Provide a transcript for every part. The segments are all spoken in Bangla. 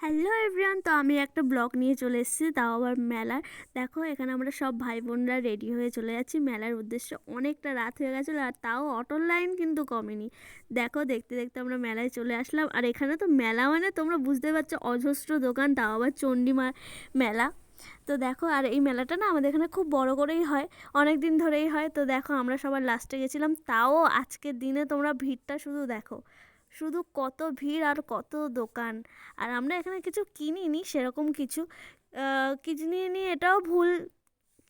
হ্যালো এভরিওয়ান, তো আমি একটা ব্লগ নিয়ে চলে এসেছি, তাও আবার মেলার। দেখো এখানে আমরা সব ভাই বোনরা রেডি হয়ে চলে যাচ্ছি মেলার উদ্দেশ্যে। অনেকটা রাত হয়ে গেছিলো আর তাও অটোর লাইন কিন্তু কমেনি। দেখো দেখতে দেখতে আমরা মেলায় চলে আসলাম। আর এখানে তো মেলা মানে তোমরা বুঝতে পারছো, অজস্র দোকান, তাও আবার চণ্ডীমা মেলা। তো দেখো, আর এই মেলাটা না আমাদের এখানে খুব বড় করেই হয়, অনেক দিন ধরেই হয়। তো দেখো আমরা সবার লাস্টে গেছিলাম, তাও আজকের দিনে তোমরা ভিড়টা শুধু দেখো, শুধু কত ভিড় আর কত দোকান। আর আমরা এখানে কিছু কিনিনি সেরকম কিছু, কিনিনি এটাও ভুল,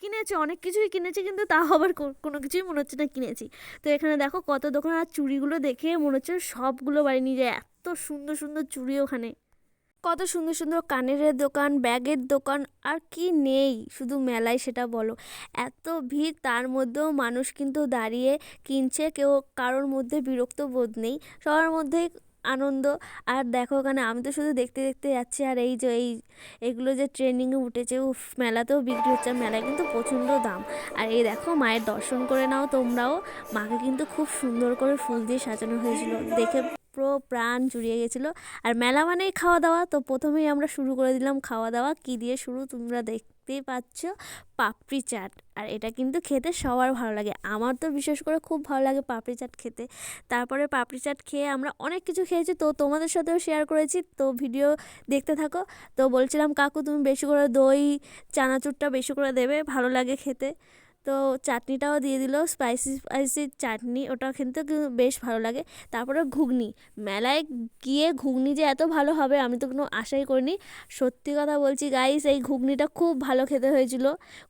কিনেছি অনেক কিছুই কিনেছি, কিন্তু তাও আবার কোনো কিছুই মনে হচ্ছে না কিনেছি। তো এখানে দেখো কত দোকান, আর চুড়িগুলো দেখে মনে হচ্ছে সবগুলো বাড়ি নিয়ে যায়, এত সুন্দর সুন্দর চুড়ি ওখানে। কত সুন্দর সুন্দর কানের দোকান, ব্যাগের দোকান, আর কি নেই শুধু মেলায় সেটা বলো। এত ভিড়, তার মধ্যেও মানুষ কিন্তু দাঁড়িয়ে কিনছে, কেউ কারোর মধ্যে বিরক্ত বোধ নেই, সবার মধ্যেই আনন্দ। আর দেখো ওখানে আমি তো শুধু দেখতে দেখতে যাচ্ছি, আর এই যে এগুলো যে ট্রেন্ডিংয়ে উঠেছে, উফ, মেলাতেও বিক্রি হচ্ছে। মেলায় কিন্তু প্রচণ্ড দাম। আর এই দেখো মায়ের দর্শন করে নাও তোমরাও। মাকে কিন্তু খুব সুন্দর করে ফুল দিয়ে সাজানো হয়েছিল, দেখে পুরো প্রাণ জুড়িয়ে গেছিলো। আর মেলা মানেই খাওয়া দাওয়া, তো প্রথমেই আমরা শুরু করে দিলাম খাওয়া দাওয়া। কী দিয়ে শুরু তোমরা দেখতেই পাচ্ছ, পাপড়ি চাট। আর এটা কিন্তু খেতে সবার ভালো লাগে, আমার তো বিশেষ করে খুব ভালো লাগে পাপড়ি চাট খেতে। তারপরে পাপড়ি চাট খেয়ে আমরা অনেক কিছু খেয়েছি, তো তোমাদের সাথেও শেয়ার করেছি, তো ভিডিও দেখতে থাকো। তো বলছিলাম কাকু তুমি বেশি করে দই চানাচুরটা বেশি করে দেবে, ভালো লাগে খেতে। তো চাটনিটাও দিয়ে দিল, স্পাইসি স্পাইসি চাটনি, ওটা খেতে বেশ ভালো লাগে। তারপরে ঘুগনি, মেলায় গিয়ে ঘুগনি যে এত ভালো হবে আমি তো কোনো আশাই করিনি। সত্যি কথা বলছি গাইস, এই ঘুগনিটা খুব ভালো খেতে হয়েছিল।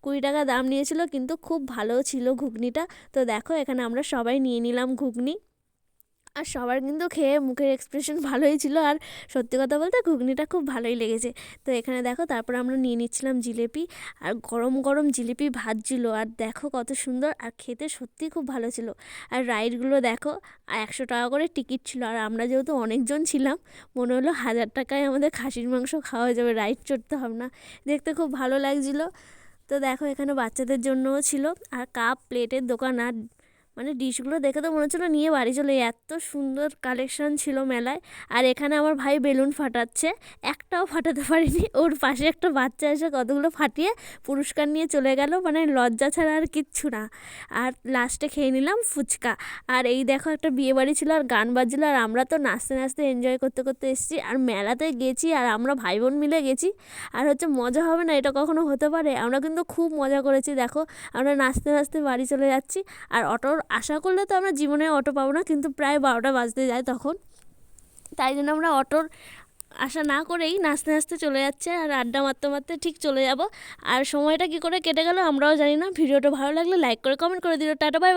20 টাকা দাম নিয়েছিল, কিন্তু খুব ভালো ছিল ঘুগনিটা। তো দেখো এখানে আমরা সবাই নিয়ে নিলাম ঘুগনি, আর সবার কিন্তু খেয়ে মুখের এক্সপ্রেশন ভালোই ছিল। আর সত্যি কথা বলতে ঘুগনিটা খুব ভালোই লেগেছে। তো এখানে দেখো তারপর আমরা নিয়ে নিচ্ছিলাম জিলিপি, আর গরম গরম জিলিপি ভাজছিল, আর দেখো কত সুন্দর, আর খেতে সত্যিই খুব ভালো ছিল। আর রাইডগুলো দেখো, আর 100 টাকা করে টিকিট ছিল, আর আমরা যেহেতু অনেকজন ছিলাম, মনে হলো 1000 টাকায় আমাদের খাসির মাংস খাওয়া যাবে, রাইড চড়তে হবে না। দেখতে খুব ভালো লাগছিলো। তো দেখো এখানে বাচ্চাদের জন্যও ছিল, আর কাপ প্লেটের দোকান, আর মানে ডিশগুলো দেখে তো মনে হচ্ছিলো নিয়ে বাড়ি চলে, এত সুন্দর কালেকশন ছিল মেলায়। আর এখানে আমার ভাই বেলুন ফাটাচ্ছে, একটাও ফাটাতে পারিনি, ওর পাশে একটা বাচ্চা এসে কতগুলো ফাটিয়ে পুরস্কার নিয়ে চলে গেল, মানে লজ্জা ছাড়া আর কিচ্ছু না। আর লাস্টে খেয়ে নিলাম ফুচকা। আর এই দেখো একটা বিয়ে বাড়ি ছিল, আর গান বাজছিলো, আর আমরা তো নাচতে নাচতে এনজয় করতে করতে এসেছি। আর মেলাতে গেছি, আর আমরা ভাই বোন মিলে গেছি, আর হচ্ছে মজা হবে না এটা কখনো হতে পারে? আমরা কিন্তু খুব মজা করেছি। দেখো আমরা নাচতে নাচতে বাড়ি চলে যাচ্ছি, আর অটোর আশা করলে তো আমরা জীবনে অটো পাবো না, কিন্তু প্রায় 12টা বাজতে যায় তখন, তাই জন্য আমরা অটোর আশা না করেই নাচতে নাচতে চলে যাচ্ছে, আর আড্ডা মারতে মারতে ঠিক চলে যাব। আর সময়টা কী করে কেটে গেল আমরাও জানি না। ভিডিওটা ভালো লাগলে লাইক করে কমেন্ট করে দিও। Tata, by.